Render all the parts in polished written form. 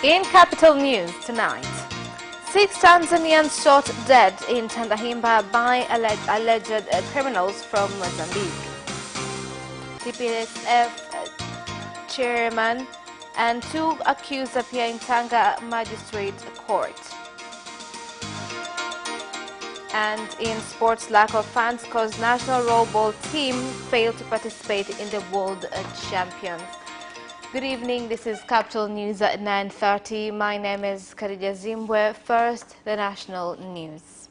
In capital news tonight, 6 Tanzanians shot dead in Tandahimba by alleged criminals from Mozambique. TPSF chairman and 2 accused appear in Tanga Magistrate Court. And in sports, lack of fans caused national rollball team failed to participate in the World Champions. Good evening, this is Capital News at 9:30. My name is Khadija Zimbwe. First, the national news.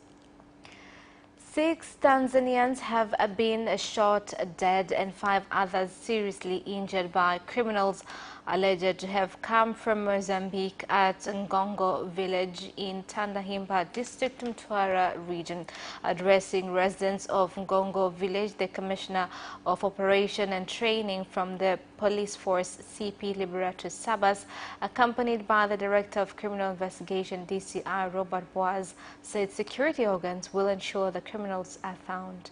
6 Tanzanians have been shot dead and 5 others seriously injured by criminals alleged to have come from Mozambique at Ngongo village in Tandahimba district, Mtwara region. Addressing residents of Ngongo village, the Commissioner of Operation and Training from the Police Force, CP Liberatus Sabas, accompanied by the Director of Criminal Investigation, DCI Robert Boaz, said security organs will ensure the criminals are found.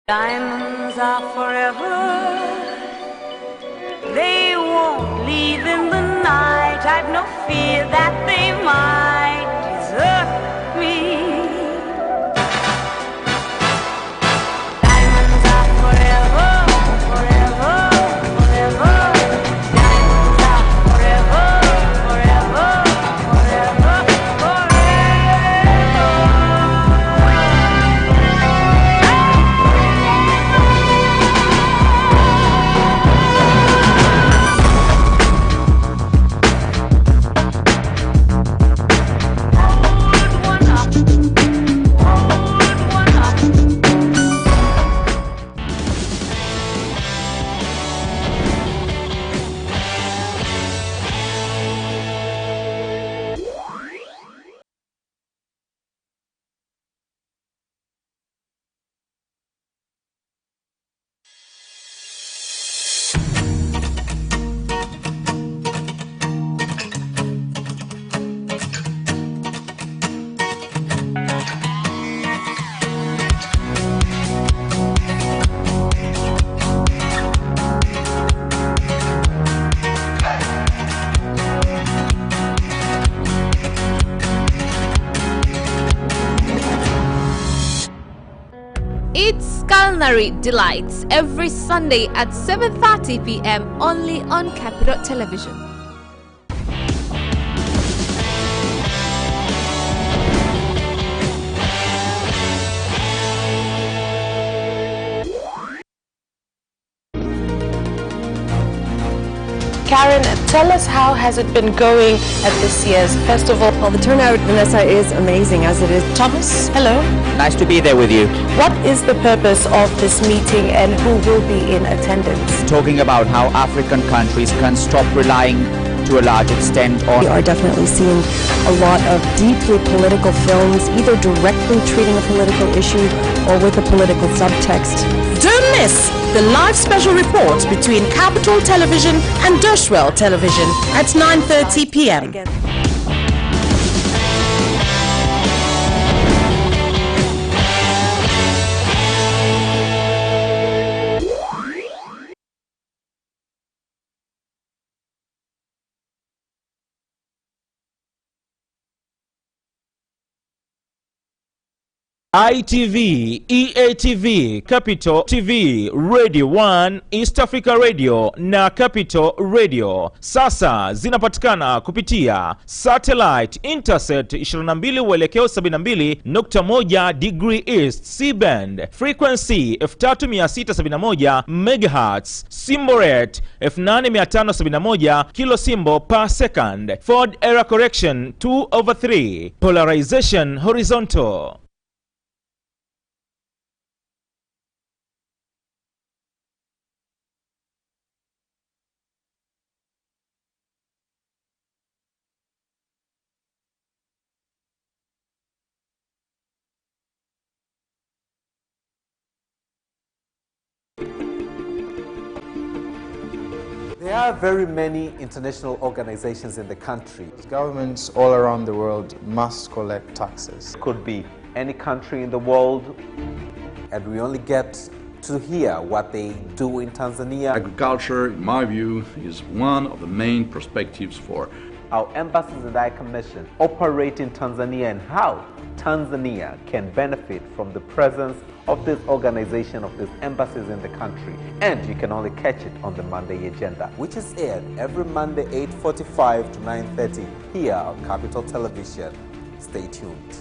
Diamonds are forever, they won't leave in the night. I've no fear that they might desert me. Diamonds are forever, forever, forever. Diamonds are forever, forever, forever, forever. It's Culinary Delights every Sunday at 7:30 p.m. only on Capital Television. Karen, tell us, how has it been going at this year's festival? Well, the turnout, Vanessa, is amazing, as it is. Thomas, hello. Nice to be there with you. What is the purpose of this meeting and who will be in attendance? Talking about how African countries can stop relying to a large extent on... We are definitely seeing a lot of deeply political films, either directly treating a political issue or with a political subtext. Don't miss the live special report between Capital Television and Dashwell Television at 9:30 p.m. ITV, EATV, Capital TV, Radio 1, East Africa Radio na Capital Radio sasa zinapatikana kupitia satellite Interset 22 uelekeo 72.1 degree East C-band, frequency 3671 MHz, symbol rate 8571 kilosymbol per second, forward error correction 2/3, polarization horizontal. There are very many international organizations in the country. Governments all around the world must collect taxes. It could be any country in the world, and we only get to hear what they do in Tanzania. Agriculture, in my view, is one of the main perspectives for Our embassies and High Commission operate in Tanzania and how Tanzania can benefit from the presence of this organization, of these embassies in the country. And you can only catch it on the Monday Agenda, which is aired every Monday 8:45 to 9:30 here on Capital Television. Stay tuned.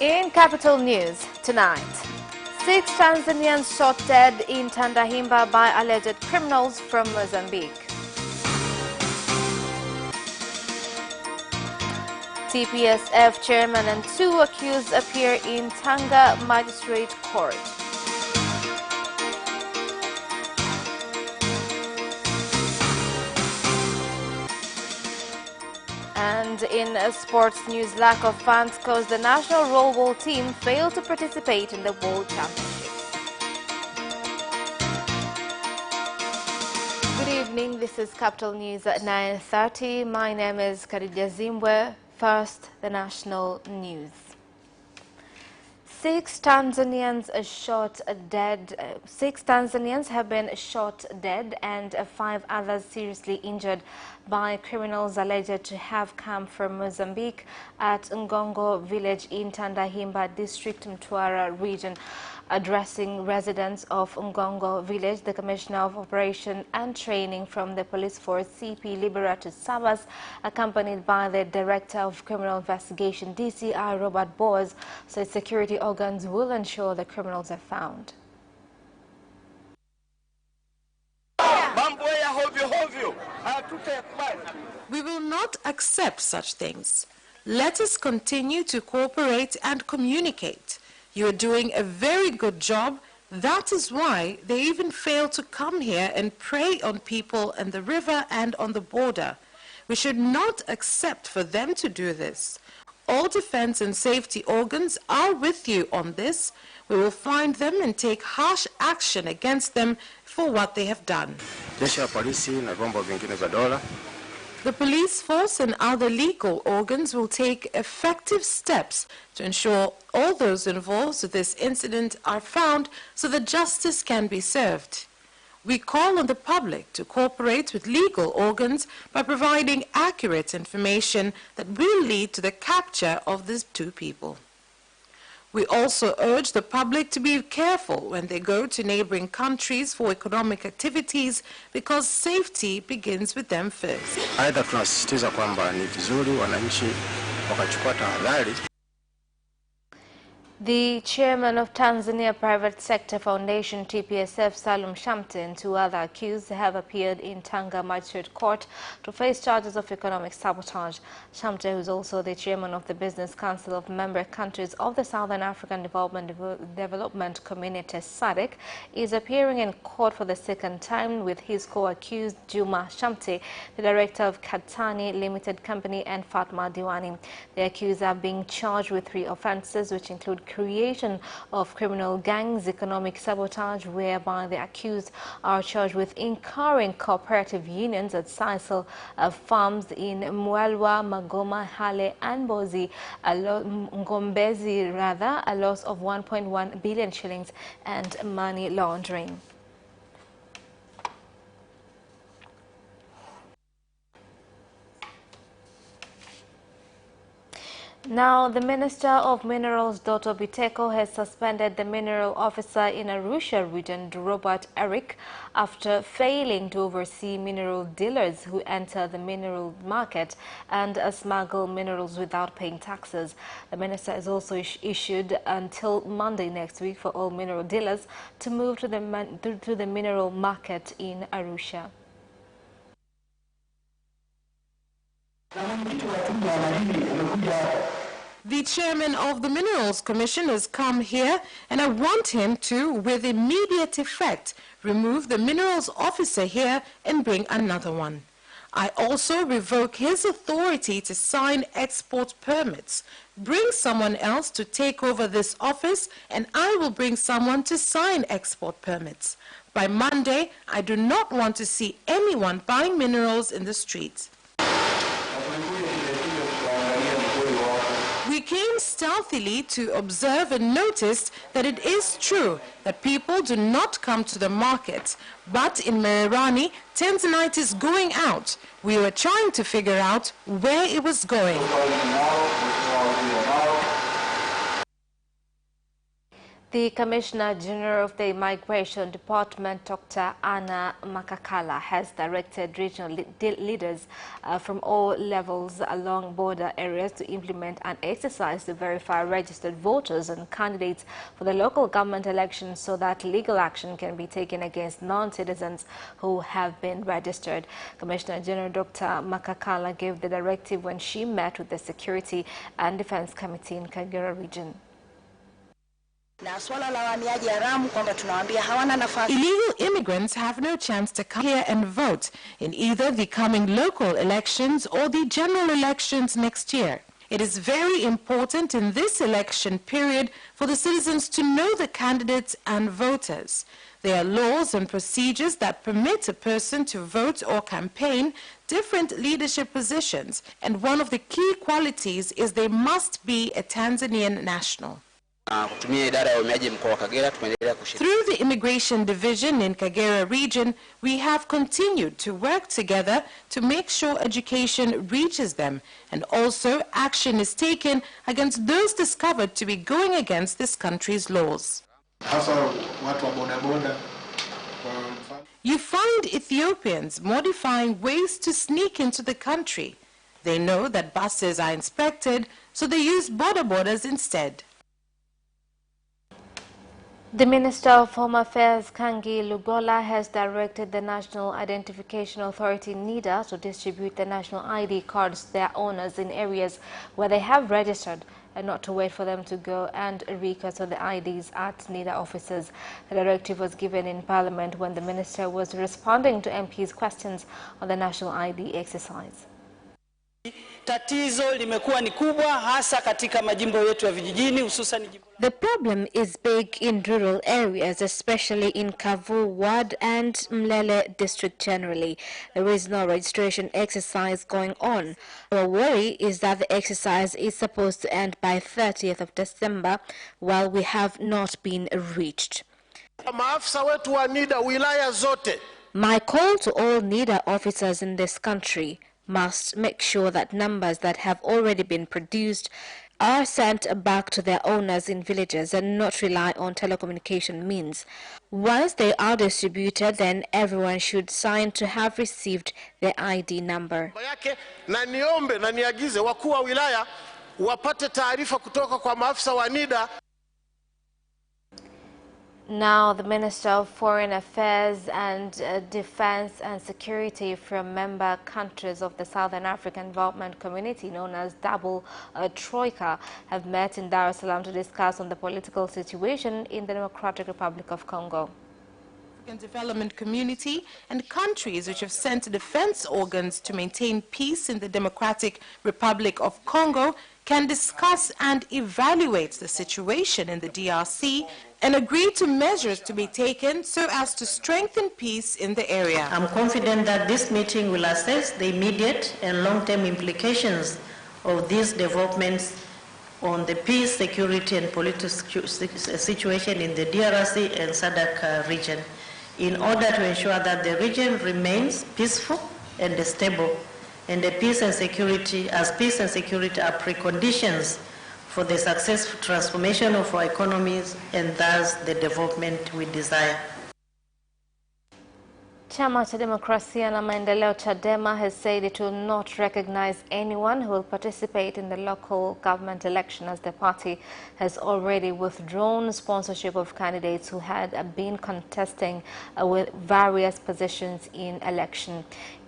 In Capital News tonight, 6 Tanzanians shot dead in Tandahimba by alleged criminals from Mozambique. TPSF chairman and 2 accused appear in Tanga Magistrate Court. And in sports news, lack of funds caused the national rollerball team fail to participate in the World Championships. Good evening, this is Capital News at 9:30. My name is Khadija Zimbwe. First, the national news. 6 Tanzanians have been shot dead and 5 others seriously injured by criminals alleged to have come from Mozambique at Ngongo village in Tandahimba district, Mtwara region. Addressing residents of Ngongo village, the Commissioner of Operation and Training from the police force, CP Liberatus Sabas, accompanied by the Director of Criminal Investigation, DCI Robert Boers, said security organs will ensure the criminals are found. We will not accept such things. Let us continue to cooperate and communicate. You are doing a very good job. That is why they even fail to come here and prey on people in the river and on the border. We should not accept for them to do this. All defense and safety organs are with you on this. We will find them and take harsh action against them for what they have done. The police force and other legal organs will take effective steps to ensure all those involved with this incident are found so that justice can be served. We call on the public to cooperate with legal organs by providing accurate information that will lead to the capture of these 2 people. We also urge the public to be careful when they go to neighboring countries for economic activities because safety begins with them first. Aidha, tunasisitiza kwamba ni vizuri wananchi wakachukua tahadhari. The chairman of Tanzania Private Sector Foundation, TPSF, Salum Shamte, and 2 other accused have appeared in Tanga Magistrate Court to face charges of economic sabotage. Shamte, who is also the chairman of the Business Council of Member Countries of the Southern African Development Community, SADC, is appearing in court for the 2nd time with his co-accused Juma Shamte, the director of Katani Limited Company, and Fatma Diwani. The accused are being charged with 3 offences, which include creation of criminal gangs, economic sabotage, whereby the accused are charged with incurring cooperative unions at Sisal farms in Mwelwa, Magoma, Hale, and Bozi, Ngombezi rather, a loss of 1.1 billion shillings, and money laundering. Now, the Minister of Minerals, Dr. Biteko, has suspended the mineral officer in Arusha region, Robert Eric, after failing to oversee mineral dealers who enter the mineral market and smuggle minerals without paying taxes. The minister has also issued until Monday next week for all mineral dealers to move to the mineral market in Arusha. The chairman of the Minerals Commission has come here, and I want him to, with immediate effect, remove the minerals officer here and bring another one. I also revoke his authority to sign export permits. Bring someone else to take over this office, and I will bring someone to sign export permits. By Monday, I do not want to see anyone buying minerals in the streets. We came stealthily to observe and noticed that it is true that people do not come to the market, but in Mererani, Tanzanite is going out. We were trying to figure out where it was going. The Commissioner General of the Immigration Department, Dr. Anna Makakala, has directed regional leaders from all levels along border areas to implement an exercise to verify registered voters and candidates for the local government elections so that legal action can be taken against non-citizens who have been registered. Commissioner General Dr. Makakala gave the directive when she met with the Security and Defense Committee in Kagera region. Illegal immigrants have no chance to come here and vote in either the coming local elections or the general elections next year. It is very important in this election period for the citizens to know the candidates and voters. There are laws and procedures that permit a person to vote or campaign different leadership positions, and one of the key qualities is they must be a Tanzanian national. Through the Immigration Division in Kagera region, we have continued to work together to make sure education reaches them, and also action is taken against those discovered to be going against this country's laws. You find Ethiopians modifying ways to sneak into the country. They know that buses are inspected, so they use borders instead. The Minister of Home Affairs, Kangi Lugola, has directed the National Identification Authority, NIDA, to distribute the national ID cards to their owners in areas where they have registered and not to wait for them to go and recut the IDs at NIDA offices. The directive was given in Parliament when the Minister was responding to MPs' questions on the national ID exercise. Tatizo limekuwa ni kubwa hasa katika majimbo yetu ya vijijini hususan jimbo. The problem is big in rural areas, especially in Kavu Ward and Mlele district generally. There is no registration exercise going on. Our worry is that the exercise is supposed to end by 30th of December while we have not been reached. Maafisa wetu wa NIDA wilaya zote. My call to all NIDA officers in this country must make sure that numbers that have already been produced are sent back to their owners in villages and not rely on telecommunication means. Once they are distributed, then everyone should sign to have received their ID number. Na niombe na niagize wakuu wa wilaya wapate taarifa kutoka kwa maafisa wa NIDA. Now, the Minister of Foreign Affairs and Defense and Security from member countries of the Southern African Development Community, known as Double Troika, have met in Dar es Salaam to discuss on the political situation in the Democratic Republic of Congo. Development community and countries which have sent defense organs to maintain peace in the Democratic Republic of Congo can discuss and evaluate the situation in the DRC and agree to measures to be taken so as to strengthen peace in the area. I'm confident that this meeting will assess the immediate and long-term implications of these developments on the peace, security, and political situation in the DRC and SADC region, in order to ensure that the region remains peaceful and stable, and the peace and security, as peace and security are preconditions for the successful transformation of our economies and thus the development we desire. Chama cha Demokrasia na Maendeleo Chadema has said it will not recognize anyone who will participate in the local government election, as the party has already withdrawn sponsorship of candidates who had been contesting with various positions in election.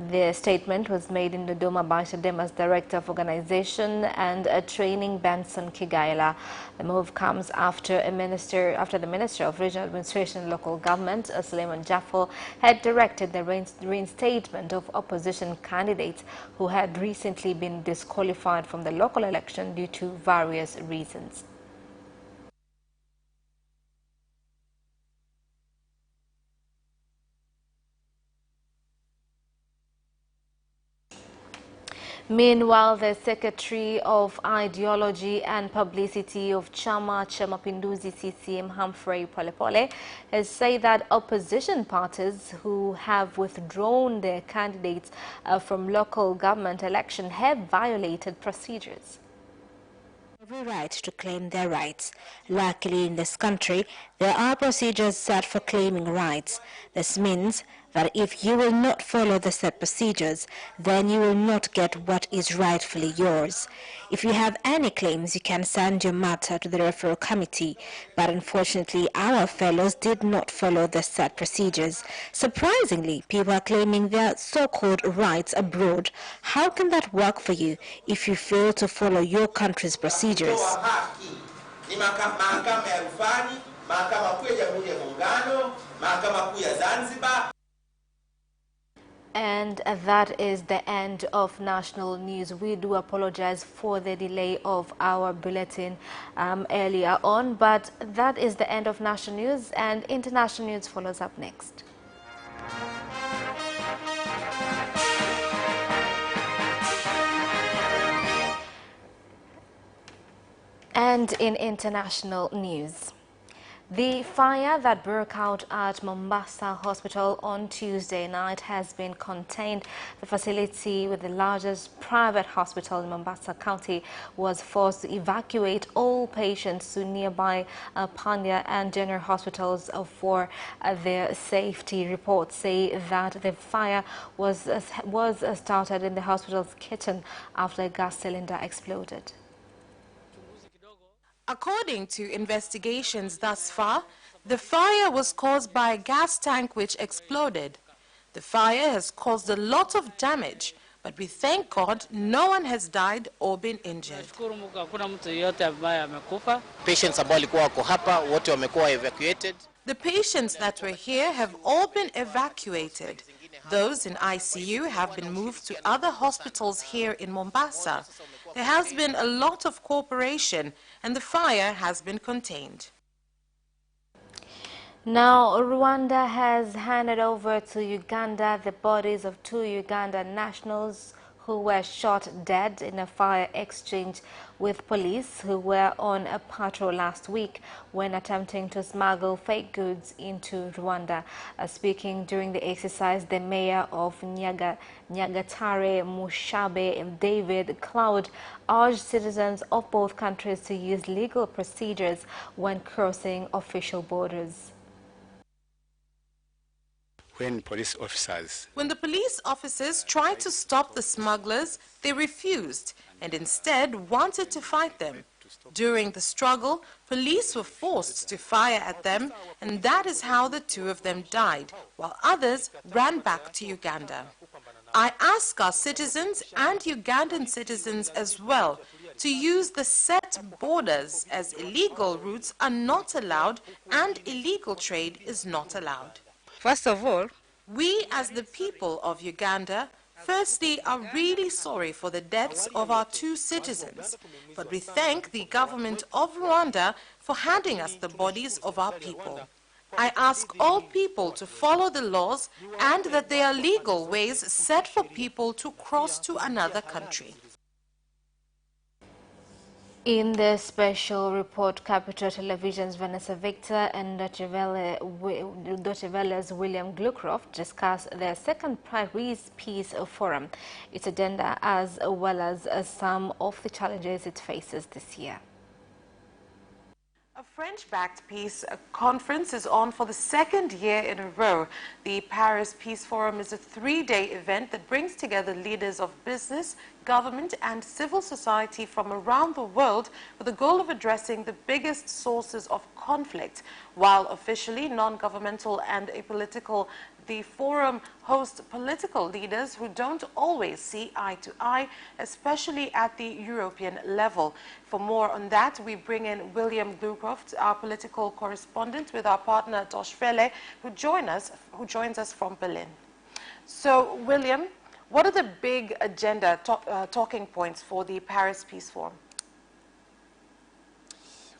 The statement was made in Dodoma by Chadema's Director of Organization and Training, Benson Kigaila. The move comes after the Minister of Regional Administration and Local Government, Suleiman Jaffo, had directed the reinstatement of opposition candidates who had recently been disqualified from the local election due to various reasons. Meanwhile, the Secretary of Ideology and Publicity of Chama cha Mapinduzi CCM, Humphrey Polepole, has said that opposition parties who have withdrawn their candidates from local government election have violated procedures. Every right to claim their rights. Luckily, in this country, there are procedures set for claiming rights. This means that if you will not follow the set procedures, then you will not get what is rightfully yours. If you have any claims, you can send your matter to the referral committee, but unfortunately our fellows did not follow the set procedures. Surprisingly, people are claiming their so-called rights abroad. How can that work for you if you fail to follow your country's procedures? And that is the end of national news. We do apologize for the delay of our bulletin earlier on, but that is the end of national news, and international news follows up next. And in international news, the fire that broke out at Mombasa Hospital on Tuesday night has been contained. The facility, with the largest private hospital in Mombasa County, was forced to evacuate all patients to nearby Pandya and General hospitals for their safety. Reports say that the fire was started in the hospital's kitchen after a gas cylinder exploded. According to investigations thus far, the fire was caused by a gas tank which exploded. The fire has caused a lot of damage, but we thank God no one has died or been injured. Patients ambao walikuwa wako hapa wote wamekuwa evacuated. The patients that were here have all been evacuated. Those in ICU have been moved to other hospitals here in Mombasa. There has been a lot of cooperation and the fire has been contained. Now, Rwanda has handed over to Uganda the bodies of 2 Ugandan nationals who were shot dead in a fire exchange with police who were on a patrol last week when attempting to smuggle fake goods into Rwanda. Speaking during the exercise, the mayor of Nyagatare, Mushabe David Cloud, urged citizens of both countries to use legal procedures when crossing official borders. When the police officers tried to stop the smugglers, they refused and instead wanted to fight them. During the struggle, police were forced to fire at them, and that is how the two of them died, while others ran back to Uganda. I ask our citizens and Ugandan citizens as well to use the set borders, as illegal routes are not allowed and illegal trade is not allowed. First of all, we as the people of Uganda firstly are really sorry for the deaths of our two citizens, but we thank the government of Rwanda for handing us the bodies of our people. I ask all people to follow the laws and that there are legal ways set for people to cross to another country. In the special report, Capital Television's Vanessa Victor and Deutsche Welle's William Glucroft discuss their second Paris Peace Forum, its agenda as well as some of the challenges it faces this year. A French-backed peace conference is on for the second year in a row. The Paris Peace Forum is a three-day event that brings together leaders of business, government and civil society from around the world with the goal of addressing the biggest sources of conflict. While officially non-governmental and apolitical, the forum hosts political leaders who don't always see eye to eye, especially at the European level. For more on that, we bring in William Glucroft, our political correspondent, with our partner Deutsche Welle, who joins us from Berlin. So, William, what are the big agenda talking points for the Paris Peace Forum?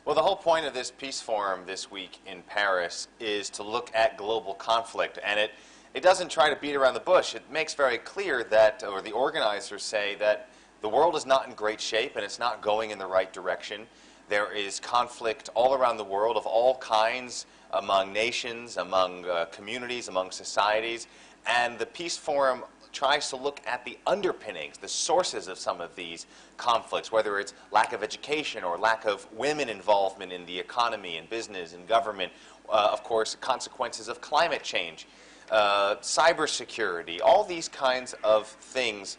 Well, the whole point of this peace forum this week in Paris is to look at global conflict, and it doesn't try to beat around the bush. It makes very clear that, or the organizers say, that the world is not in great shape and it's not going in the right direction. There is conflict all around the world of all kinds, among nations, among communities, among societies, and the peace forum tries to look at the underpinnings, the sources of some of these conflicts, whether it's lack of education or lack of women involvement in the economy and business and government, of course, consequences of climate change, cybersecurity, all these kinds of things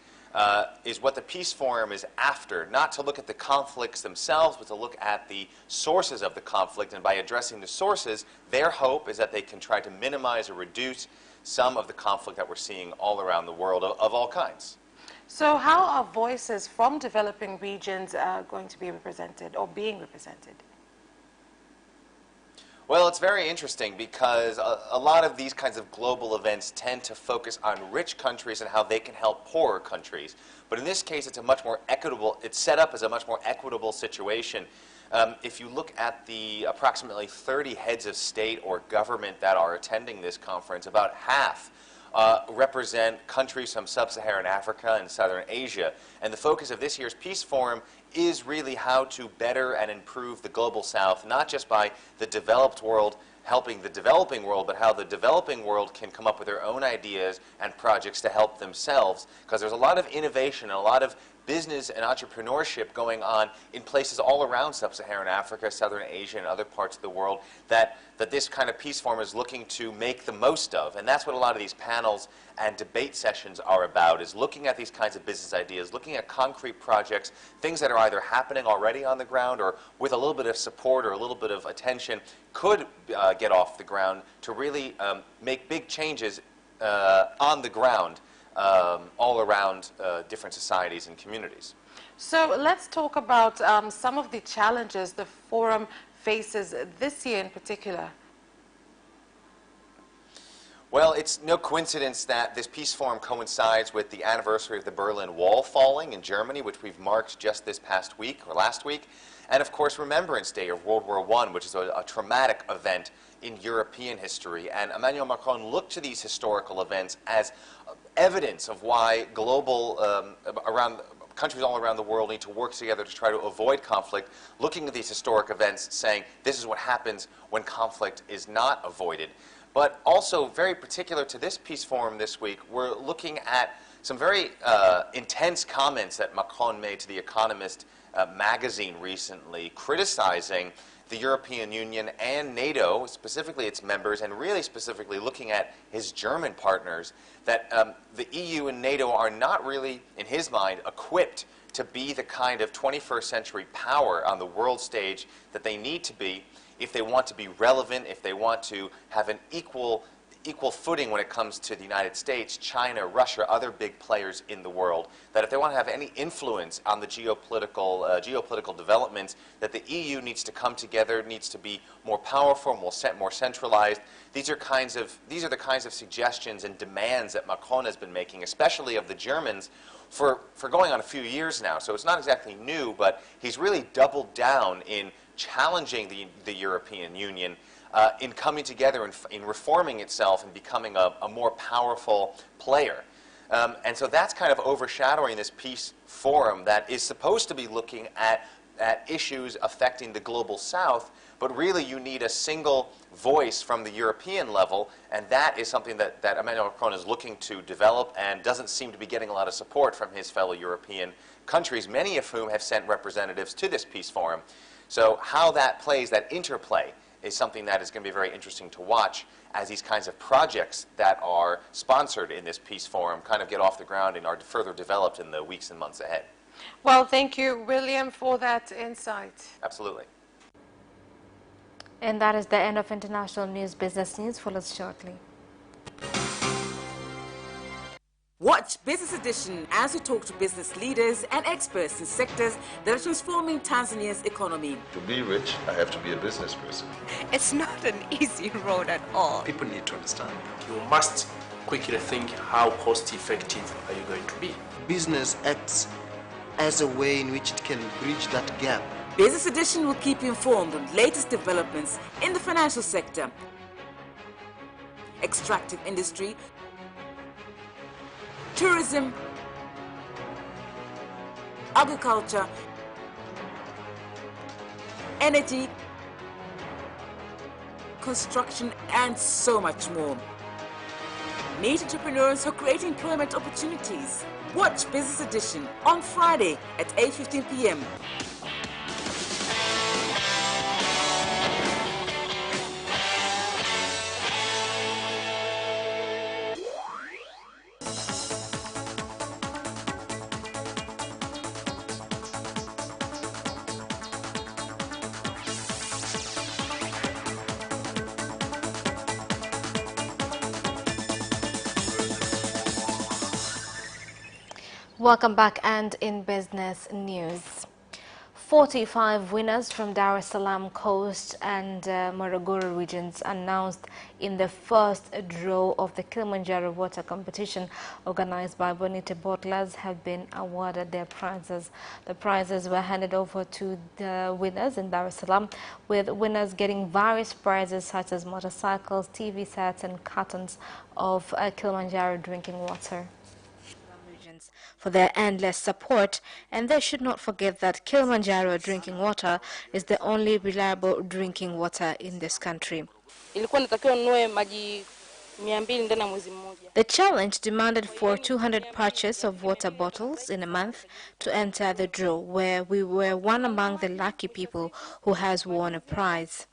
is what the Peace Forum is after, not to look at the conflicts themselves, but to look at the sources of the conflict, and by addressing the sources, their hope is that they can try to minimize or reduce some of the conflict that we're seeing all around the world of all kinds. So how are voices from developing regions going to be represented or being represented? Well, it's very interesting because a lot of these kinds of global events tend to focus on rich countries and how they can help poorer countries. But in this case, it's set up as a much more equitable situation. If you look at the approximately 30 heads of state or government that are attending this conference, about half represent countries from sub-Saharan Africa and Southern Asia. And the focus of this year's Peace Forum is really how to better and improve the global South, not just by the developed world helping the developing world, but how the developing world can come up with their own ideas and projects to help themselves. Because there's a lot of innovation and a lot of business and entrepreneurship going on in places all around sub-Saharan Africa, Southern Asia, and other parts of the world that this kind of peace forum is looking to make the most of. And that's what a lot of these panels and debate sessions are about, is looking at these kinds of business ideas, looking at concrete projects, things that are either happening already on the ground or with a little bit of support or a little bit of attention could get off the ground to really make big changes on the ground all around different societies and communities. So let's talk about some of the challenges the forum faces this year in particular. Well, it's no coincidence that this peace forum coincides with the anniversary of the Berlin Wall falling in Germany, which we've marked just this past week or last week. And of course, Remembrance Day of World War I, which is a traumatic event in European history. And Emmanuel Macron looked to these historical events as evidence of why countries all around the world need to work together to try to avoid conflict, looking at these historic events, saying this is what happens when conflict is not avoided. But also, very particular to this peace forum this week, we're looking at some very intense comments that Macron made to The Economist magazine recently, criticizing the European Union and NATO, specifically its members, and really specifically looking at his German partners, that the EU and NATO are not really, in his mind, equipped to be the kind of 21st century power on the world stage that they need to be if they want to be relevant, if they want to have an equal footing when it comes to the United States, China, Russia, other big players in the world, that if they want to have any influence on the geopolitical developments, that the EU needs to come together, needs to be more powerful, more centralized. These are the kinds of suggestions and demands that Macron has been making, especially of the Germans, for going on a few years now. So it's not exactly new, but he's really doubled down in challenging the European Union in coming together and in reforming itself and becoming a more powerful player. And so that's kind of overshadowing this peace forum that is supposed to be looking at issues affecting the global south, but really you need a single voice from the European level, and that is something that Emmanuel Macron is looking to develop and doesn't seem to be getting a lot of support from his fellow European countries, many of whom have sent representatives to this peace forum. So how that plays, that interplay, is something that is going to be very interesting to watch as these kinds of projects that are sponsored in this peace forum kind of get off the ground and are further developed in the weeks and months ahead. Well, thank you, William, for that insight. Absolutely. And that is the end of international news. Business news follows shortly. Watch Business Edition as we talk to business leaders and experts in sectors that are transforming Tanzania's economy. To be rich, I have to be a business person. It's not an easy road at all. People need to understand. You must quickly think, how cost effective are you going to be? Business acts as a way in which it can bridge that gap. Business Edition will keep you informed on latest developments in the financial sector, extractive industry, tourism, agriculture, energy, construction, and so much more. Meet entrepreneurs who create employment opportunities. Watch Business Edition on Friday at 8:15 p.m. Welcome back, and in business news. 45 winners from Dar es Salaam Coast and Morogoro regions announced in the first draw of the Kilimanjaro Water Competition organized by Bonita Bottlers have been awarded their prizes. The prizes were handed over to the winners in Dar es Salaam, with winners getting various prizes such as motorcycles, TV sets and cartons of Kilimanjaro drinking water for their endless support, and they should not forget that Kilimanjaro drinking water is the only reliable drinking water in this country. The challenge demanded for 200 purchase of water bottles in a month to enter the draw, where we were one among the lucky people who has won a prize.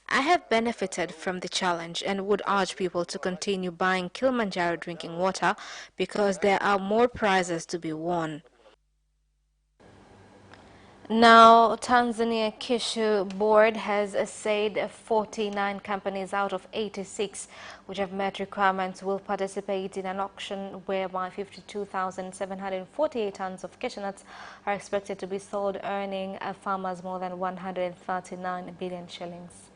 I have benefited from the challenge and would urge people to continue buying Kilimanjaro drinking water because there are more prizes to be won. Now, Tanzania Kishu Board has said 49 companies out of 86 which have met requirements will participate in an auction whereby 52,748 tons of cashew nuts are expected to be sold, earning farmers more than 139 billion shillings.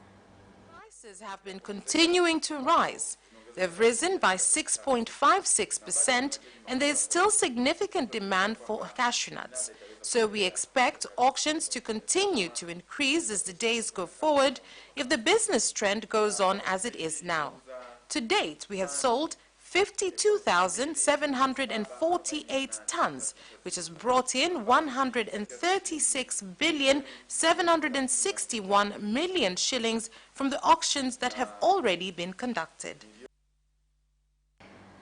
Prices have been continuing to rise. They've risen by 6.56%, and there's still significant demand for cashew nuts. So we expect auctions to continue to increase as the days go forward if the business trend goes on as it is now. To date, we have sold 52,748 tons, which has brought in 136,761,000,000 shillings from the auctions that have already been conducted.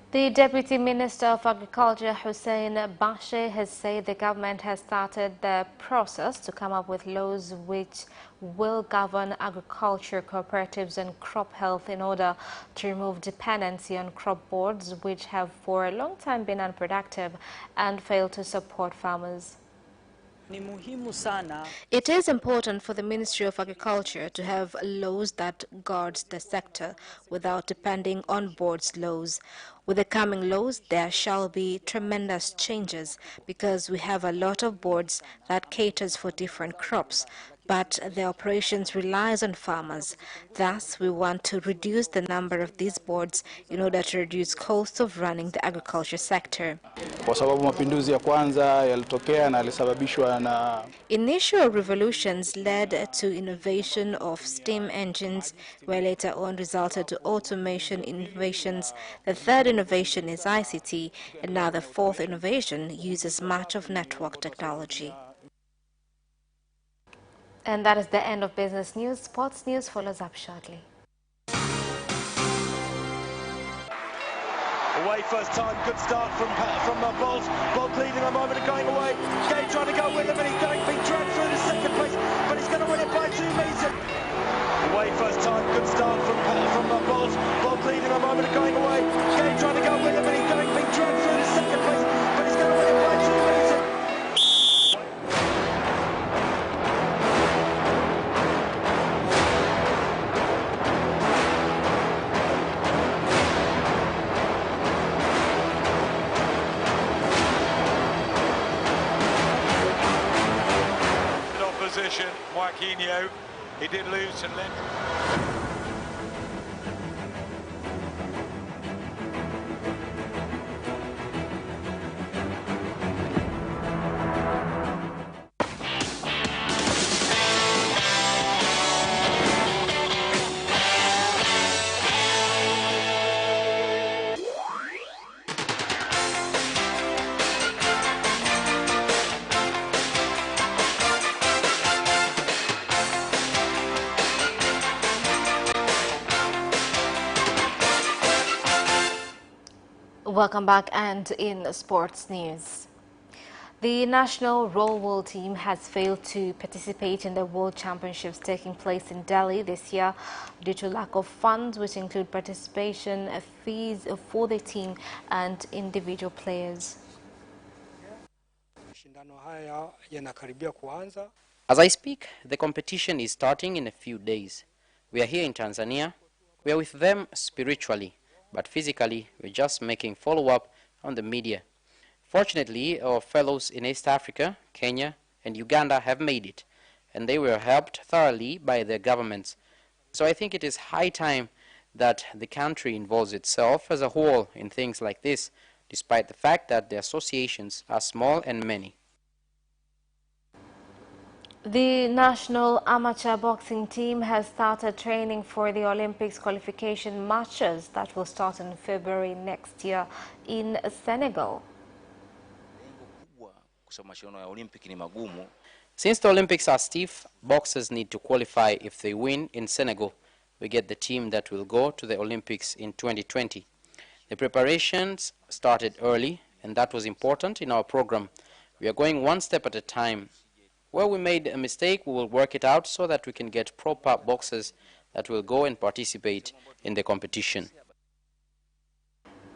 The Deputy Minister of Agriculture, Hussein Bashe, has said the government has started the process to come up with laws which will govern agriculture cooperatives and crop health in order to remove dependency on crop boards which have for a long time been unproductive and failed to support farmers. It is important for the Ministry of Agriculture to have laws that guards the sector without depending on boards' laws. With the coming laws, there shall be tremendous changes because we have a lot of boards that caters for different crops, but the operations relies on farmers. Thus, we want to reduce the number of these boards in order to reduce costs of running the agriculture sector. Kwa sababu mapinduzi ya kwanza yalitokea na yalisababishwa na Initial revolutions led to innovation of steam engines, where later on resulted to automation innovations. The third innovation is ICT, and now the fourth innovation uses much of network technology. And that is the end of business news. Sports news follows up shortly. Away first time, good start from Bolt. Bolt leading a moment of going away. Gay trying to go with him and he's being dragged through the second place, but he's going to win it by 2 meters. Away first time, good start from Bolt. Bolt leading a moment of going away. Gay trying to go with him and he's being dragged through the second place, but he's going to win it by 2 meters. Joaquinho, he did lose and left. Welcome back, and in sports news. The national rollerball team has failed to participate in the World Championships taking place in Delhi this year due to lack of funds, which include participation fees for the team and individual players. As I speak, the competition is starting in a few days. We are here in Tanzania. We are with them spiritually, but physically we're just making follow-up on the media. Fortunately, our fellows in East Africa, Kenya and Uganda have made it, and they were helped thoroughly by their governments. So I think it is high time that the country involves itself as a whole in things like this, despite the fact that the associations are small and many. The national amateur boxing team has started training for the Olympics qualification matches that will start in February next year in Senegal. Since the Olympics are stiff, boxers need to qualify if they win in Senegal. We get the team that will go to the Olympics in 2020. The preparations started early, and that was important in our program. We are going one step at a time. Where we made a mistake, we will work it out so that we can get proper boxers that will go and participate in the competition.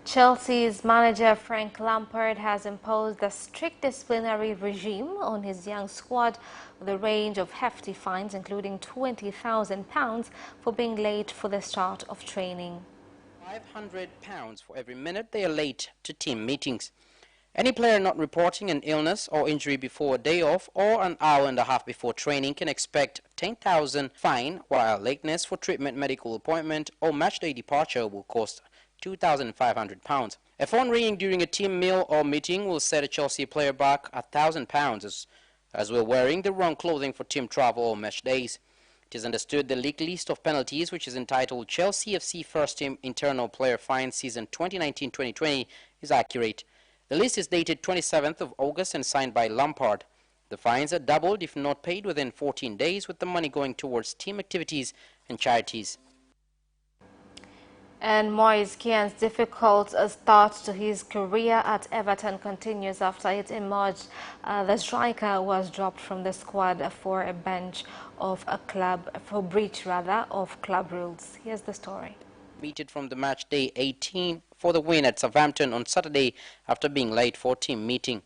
Chelsea's manager Frank Lampard has imposed a strict disciplinary regime on his young squad with a range of hefty fines, including £20,000 for being late for the start of training. £500 for every minute they are late to team meetings. Any player not reporting an illness or injury before a day off or an hour and a half before training can expect £10,000 fine, while lateness for treatment, medical appointment or match day departure will cost £2,500. A phone ringing during a team meal or meeting will set a Chelsea player back £1,000 as we're wearing the wrong clothing for team travel or match days. It is understood the league list of penalties, which is entitled Chelsea FC First Team Internal Player Fine Season 2019-2020, is accurate. The list is dated 27th of August and signed by Lampard. The fines are doubled if not paid within 14 days, with the money going towards team activities and charities. And Moise Kean's difficult start to his career at Everton continues after it emerged the striker was dropped from the squad for a breach of club rules. Here's the story. Meted from the match day 18 for the win at Southampton on Saturday after being late for a team meeting.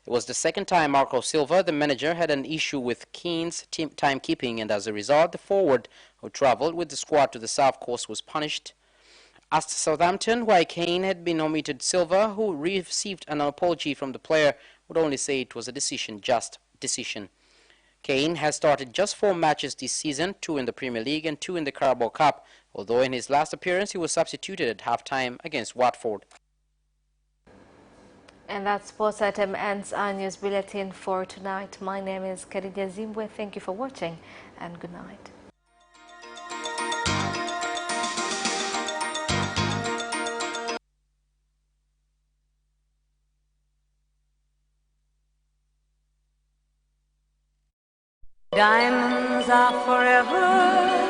It was the second time Marco Silva, the manager, had an issue with Keane's team timekeeping, and as a result, the forward who travelled with the squad to the South Coast was punished. Asked Southampton why Keane had been omitted, Silva, who received an apology from the player, would only say it was a just decision. Keane has started just 4 matches this season, 2 in the Premier League and 2 in the Carabao Cup, although in his last appearance he was substituted at half-time against Watford. And that sports item ends our news bulletin for tonight. My name is Khadija Zimbwe. Thank you for watching and good night. Diamonds are forever